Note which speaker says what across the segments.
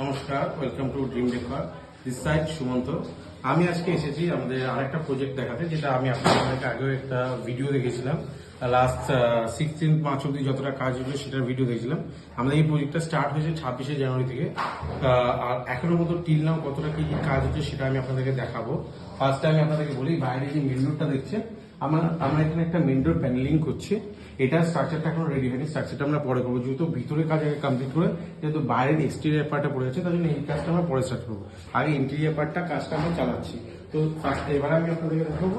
Speaker 1: নমস্কার, welcome to dream decor. This side Sumanta. আমি আজকে এসেছি আমাদের আরেকটা প্রজেক্ট দেখাতে, যেটা আমি আপনাদেরকে আগেও একটা ভিডিও দেখেছিলাম। লাস্ট 16 মার্চ অব্দি যতটা কাজ হলো সেটার ভিডিও দেখছিলাম। আমাদের এই প্রজেক্টটা স্টার্ট হয়েছে 26শে জানুয়ারি থেকে। আর এখনো মতো টিল নাও কতটা কি কি কাজ হচ্ছে সেটা আমি আপনাদেরকে দেখাবো। ফার্স্টে আমি আপনাদেরকে বলি, বাইরে যে মেন ডোরটা দেখছেন, আমরা এখানে একটা মেন ডোর প্যানেলিং করছি। এটা স্ট্রাকচারটা এখনো রেডি হয়নি, স্ট্রাকচারটা আমরা পরে করবো, যেহেতু ভিতরে কাজ আগে কমপ্লিট করে, যেহেতু বাইরের এক্সটেরিয়ার পার্টটা পড়ে আছে, তার জন্য এই কাজটা আমরা পরে স্টার্ট করবো। আগে ইন্টেরিয়ার পার্টটা কাজটা আমরা চালাচ্ছি। তো এবার আমি আপনাদেরকে দেখাবো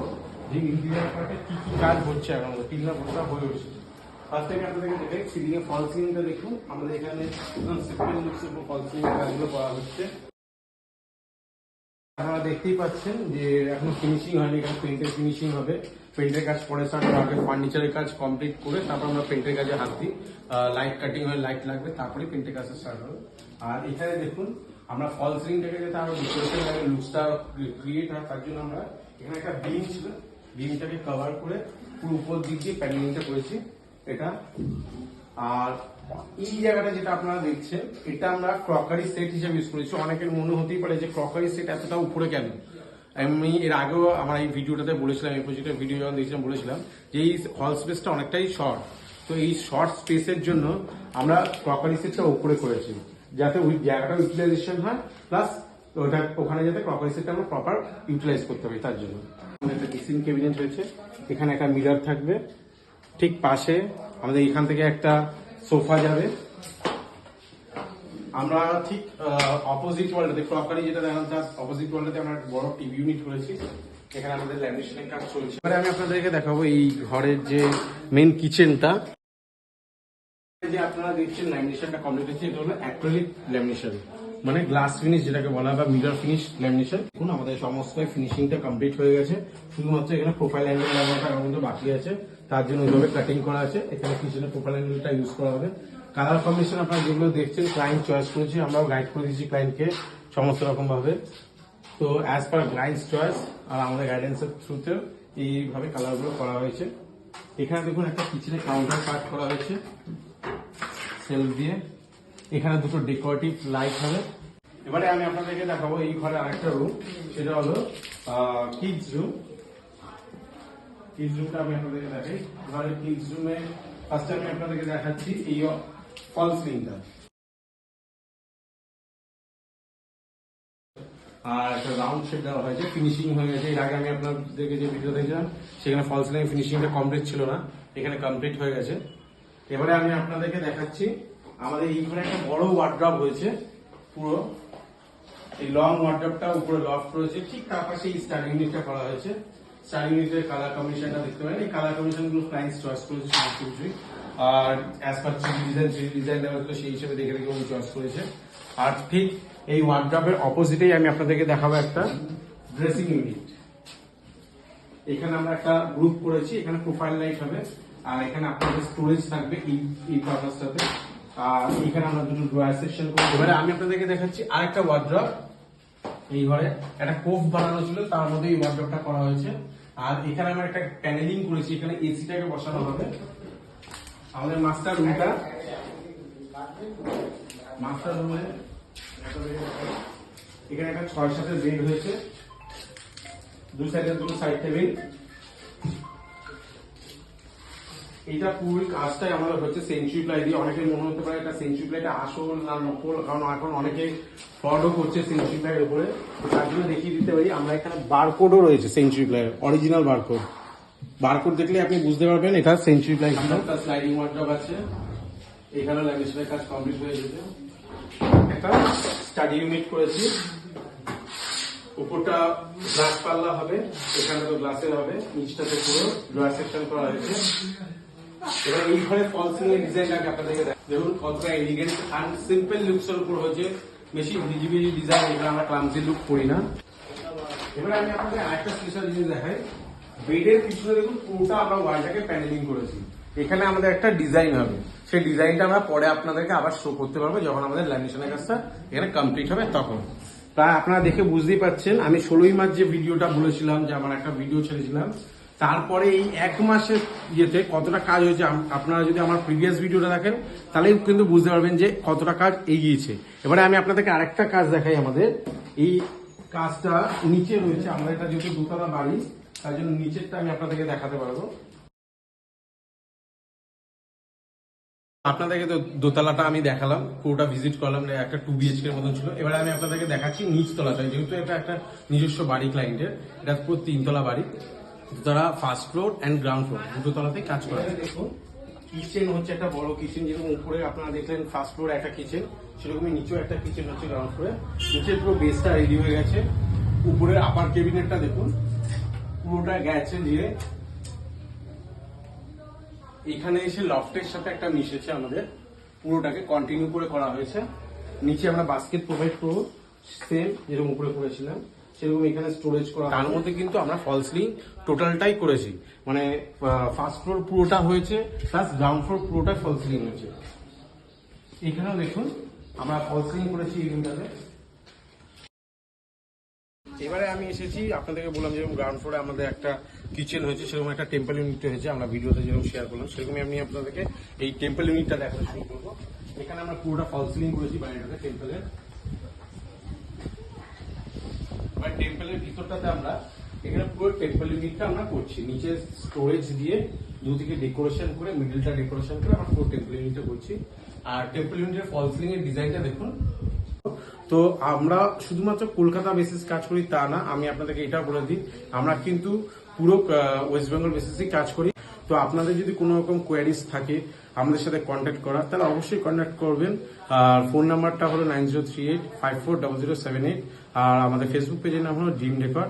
Speaker 1: যে ইন্টেরিয়ার পার্টে কি কি কাজ হচ্ছে। এখন তিনটা বছর হয়ে উঠছে। ফার্স্ট থেকে আপনাদেরকে দেখে সিলিং এর ফল সিলিংটা দেখুন। আমাদের এখানে ফল সিলিং কাজগুলো করা হচ্ছে। আপনারা দেখতেই পাচ্ছেন যে এখন ফিনিশিং হয়নি, এখানে পেন্টের ফিনিশিং হবে। পেন্টের কাজ পরে স্টার্ট হবে, আগে ফার্নিচারের কাজ কমপ্লিট করে তারপর আমরা পেন্টের কাজে হাত দিই। লাইট কাটিং হয়ে লাইট লাগবে, তারপরে পেন্টের কাজটা স্টার্ট হবে। আর এখানে দেখুন, আমরা ফল সিলিংটাকে যাতে আরো ডেকোরেশন লাগে, লুকসটা ক্রিয়েট হয়, তার জন্য আমরা এখানে একটা বিম ছিল, বিমটাকে কভার করে পুরো উপর দিক দিয়ে প্যানেলিংটা করেছি এটা। আর এই জায়গাটা যেটা আপনারা দেখছেন, এটা আমরা ক্রকারি সেট হিসেবে ইউজ করেছি। অনেকের মনে হতেই পারে যে ক্রকারি সেট এতটা উপরে কেন। আমি এর আগেও আমার এই ভিডিওটাতে বলেছিলাম, এই প্রজেক্টের ভিডিও যখন দেখছিলাম বলেছিলাম যে এই হল স্পেসটা অনেকটাই শর্ট। তো এই শর্ট স্পেসের জন্য আমরা ক্রকারি সেটটা উপরে করেছি, যাতে ওই জায়গাটা ইউটিলাইজেশন হয়, প্লাস ওখানে যাতে ক্রকারি সেটটা আমরা প্রপার ইউটিলাইজ করতে পারি, তার জন্য একটা কিচেন ক্যাবিনেট হয়েছে। এখানে একটা মিরর থাকবে, ঠিক পাশে আমাদের এখান থেকে একটা সোফা যাবে। আমরা ঠিক অপোজিট ওয়ালটাতে, ক্রকারি যেটা দেখান তার অপোজিট ওয়ালটাতে আমরা বড় টিভি ইউনিট করেছি। এখানে আমাদের ল্যামিনেশনের কাজ চলছে। এবারে আমি আপনাদেরকে দেখাবো এই ঘরের যে মেন কিচেনটা, যে আপনারা দেখছেন ল্যামিনেশনটা কমপ্লিট হচ্ছে। এটা হলো অ্যাক্রিলিক ল্যামিনেশন, মানে গ্লাস ফিনিশ যেটাকে বলা হয়, বা মিরর ফিনিশ ল্যামিনেশন। এখন আমাদের সমস্ত ফিনিশিংটা কমপ্লিট হয়ে গেছে। শুধুমাত্র এখানে প্রোফাইল অ্যাঙ্গেল লাগানোটা আমার মধ্যে বাকি আছে, তার জন্য ওইভাবে কাটিং করা আছে। এখানে কিচেনের প্রোফাইল অ্যাঙ্গেলটা ইউজ করা হবে। কালার কম্বিনেশন আপনারা যেগুলো দেখছেন ক্লায়েন্ট চয়েস করেছি, আমরাও গাইড করে দিচ্ছি ক্লায়েন্টকে সমস্ত রকম ভাবে। তো অ্যাজ পার ক্লায়েন্টস চয়েস আর আমাদের গাইডেন্সের থ্রুতে এইভাবে কালারগুলো করা হয়েছে। এখানে দেখুন একটা কিচেনের কাউন্টার পার্ট করা হয়েছে সেলফ দিয়ে। এখানে দুটো ডেকোরেটিভ লাইট হবে। এবারে আমি আপনাদেরকে দেখাবো এই ঘরে আরেকটা রুম, সেটা হলো কিডস রুম। কিডস রুমটা আমি আপনাদেরকে দেখাই। ঘরের কিডস রুমে ফার্স্টে আমি আপনাদেরকে দেখাচ্ছি এই ফল সিলিংটা। আর একটা রাউন্ড শেপ দেওয়া হয়েছে, ফিনিশিং হয়ে গেছে। এর আগে আমি আপনাদেরকে যে ভিডিও দেখছিলাম সেখানে ফল সিলিং ফিনিশিংটা কমপ্লিট ছিল না, এখানে কমপ্লিট হয়ে গেছে। এবারে আমি আপনাদেরকে দেখাচ্ছি আমাদের এই ঘরে একটা বড় ওয়ার্ড্রপ হয়েছে। পুরো এই লং ওয়ার্ড্রপটা উপরে লফট রয়েছে, ঠিক তার পাশে এই স্টার ইউনিটটা করা হয়েছে। স্টার ইউনিটের কালার কম্বিনেশনটা দেখতে পারেন। এই কালার কম্বিনেশন গুলো ক্লায়েন্ট চয়েস করেছে সমস্ত কিছুই। আর অ্যাজ পার ডিজাইন দেওয়া হতো সেই হিসেবে দেখে দেখে উনি চয়েস করেছে। আর ঠিক এই ওয়ার্ড্রপের অপোজিটেই আমি আপনাদেরকে দেখাবো একটা ড্রেসিং ইউনিট। এখানে আমরা একটা গ্রুপ করেছি, এখানে প্রোফাইল লাইট হবে, আর এখানে আপনাদের স্টোরেজ থাকবে এই পারপাসটাতে। আর এখানে আমরা দুটো ড্রয়ার সেকশন করবো। এবারে আমি আপনাদেরকে দেখাচ্ছি আরেকটা ওয়ার্ড্রপ। এই ঘরে একটা কোফ বানানো ছিল, তার মধ্যে এই ওয়ার্ড্রপটা করা হয়েছে। আর এখানে আমরা একটা প্যানেলিং করেছি, এখানে এসিটাকে বসানো হবে। আমাদের মাস্টার রুমটা, মাস্টার রুমে এখানে একটা 6-7 বেড হয়েছে, দুই সাইডে দুটো সাইড টেবিল। এটা পুরো কাজটাই আমাদের হচ্ছে সেঞ্চুরি প্লাই দিয়ে। অনেকের মনে হতে পারে এটা সেঞ্চুরি প্লাইটা আসল না নকল, কারণ এখন অনেকে ফ্রডও করছে সেঞ্চুরি প্লাইয়ের উপরে। তার জন্য দেখিয়ে দিতে পারি, আমরা এখানে বারকোডও রয়েছে সেঞ্চুরি প্লাইয়ের, অরিজিনাল বারকোড। বারকোড দেখলে আপনি বুঝতে পারবেন এটা সেঞ্চুরি প্লাই। একটা স্লাইডিং ওয়ার্ড্রপ আছে, এখানে ল্যামিনেশনের কাজ কমপ্লিট হয়ে গেছে। একটা স্টাডি ইউনিট করেছি, উপরটা গ্লাস পাল্লা হবে, এখানে তো গ্লাসের হবে, নিচটাতে পুরো ড্রয়ার সেকশন করা হয়েছে। এবার এই ঘরে ফল সিলিং ডিজাইনটাকে আপনাদেরকে দেখুন কতটা এলিগেন্ট অ্যান্ড সিম্পল লুকস এর উপর হচ্ছে, বেশি ভিজিবিলি ডিজাইন, এগুলো আমরা ক্লামসি লুক করি না। এবার আমি আপনাদের আরেকটা স্পেশাল জিনিস দেখাই। বেডের পিছনে দেখুন পুরোটা আমরা ওয়ালটাকে প্যানেলিং করেছি। এখানে আমাদের একটা ডিজাইন হবে, সেই ডিজাইনটা আমরা পরে আপনাদেরকে আবার শো করতে পারবো যখন আমাদের ল্যামিনেশনের কাজটা এখানে কমপ্লিট হবে তখন। প্রায় আপনারা দেখে বুঝতেই পারছেন, আমি 16ই মার্চ যে ভিডিওটা বলেছিলাম যে আমার একটা ভিডিও ছেড়েছিলাম, তারপরে এই 1 মাসের ইয়েতে কতটা কাজ হয়েছে আপনারা যদি আমার প্রিভিয়াস ভিডিওটা দেখেন তাহলেই কিন্তু বুঝতে পারবেন যে কতটা কাজ এগিয়েছে। এবারে আমি আপনাদেরকে আরেকটা কাজ দেখাই। আমাদের এই কাজটা নিচে রয়েছে, আমাদের এটা যেহেতু দোতলা বাড়ি তার জন্য নিচেরটা আমি আপনাদেরকে দেখাতে পারবো। আপনাদেরকে তো দোতলাটা আমি দেখালাম, পুরোটা ভিজিট করলাম, একটা 2 BHK এর মতন ছিল। এবারে আমি আপনাদেরকে দেখাচ্ছি নিচ তলাটা, যেহেতু এটা একটা নিজস্ব বাড়ি ক্লায়েন্টের, এটা পুরো 3 তলা বাড়ি। তারা first floor and ground floor দুটো তলাতেই কাজ করে। দেখুন কিচেন হচ্ছে একটা বড় কিচেন, যেরকম উপরে আপনারা দেখলেন ফার্স্ট ফ্লোর একটা কিচেন, সেরকমই নিচেও একটা কিচেন হচ্ছে গ্রাউন্ড ফ্লোরে। নিচের পুরো বেসটা রেডি হয়ে গেছে। উপরের আপার ক্যাবিনেটটা দেখুন পুরোটা গেছে দিয়ে এখানে এসে লফটের সাথে একটা মিশেছে, আমাদের পুরোটাকে কন্টিনিউ করে করা হয়েছে। নিচে আমরা বাস্কেট প্রোভাইড করবো, সেম যেরকম উপরে করেছিলাম সেরকম এখানে স্টোরেজ করা। তার মধ্যে কিন্তু আমরা ফল সিলিং টোটালটাই করেছি, মানে ফার্স্ট ফ্লোর পুরোটা হয়েছে প্লাস গ্রাউন্ড ফ্লোর পুরোটা ফল সিলিং হয়েছে। এখানেও দেখুন আমরা ফল সিলিং করেছি এই রুমটাতে। এবারে আমি এসেছি, আপনাদেরকে বললাম যেরকম গ্রাউন্ড ফ্লোরে আমাদের একটা কিচেন হয়েছে, সেরকম একটা টেম্পল ইউনিট হয়েছে। আমরা ভিডিওতে যেরকম শেয়ার করলাম সেরকমই আমি আপনাদেরকে এই টেম্পল ইউনিটটা দেখাতে শুরু করবো। এখানে আমরা পুরোটা ফল সিলিং করেছি বাড়িটাতে টেম্পলের। এবার টেম্পলের ভিতরটাতে আমরা এখানে পুরো টেম্পল ইউনিটটা আমরা করছি, নিচে স্টোরেজ দিয়ে দুদিকে ডেকোরেশন করে, মিডলটা ডেকোরেশন করে আমরা পুরো টেম্পল ইউনিটটা করছি। আর টেম্পল ইউনিটের ফল সিলিং এর ডিজাইনটা দেখুন। তো আমরা শুধুমাত্র কলকাতা বেসিস কাজ করি তা না, আমি আপনাদেরকে এটাও বলে দিই আমরা কিন্তু পুরো ওয়েস্ট বেঙ্গল বেসিসই কাজ করি। তো আপনাদের যদি কোনো রকম কোয়ারিজ থাকে আমাদের সাথে কন্ট্যাক্ট করার, তাহলে অবশ্যই কন্ট্যাক্ট করবেন। আর ফোন নাম্বারটা হলো 9038540078। আর আমাদের ফেসবুক পেজের নাম হলো ড্রিম ডেকর।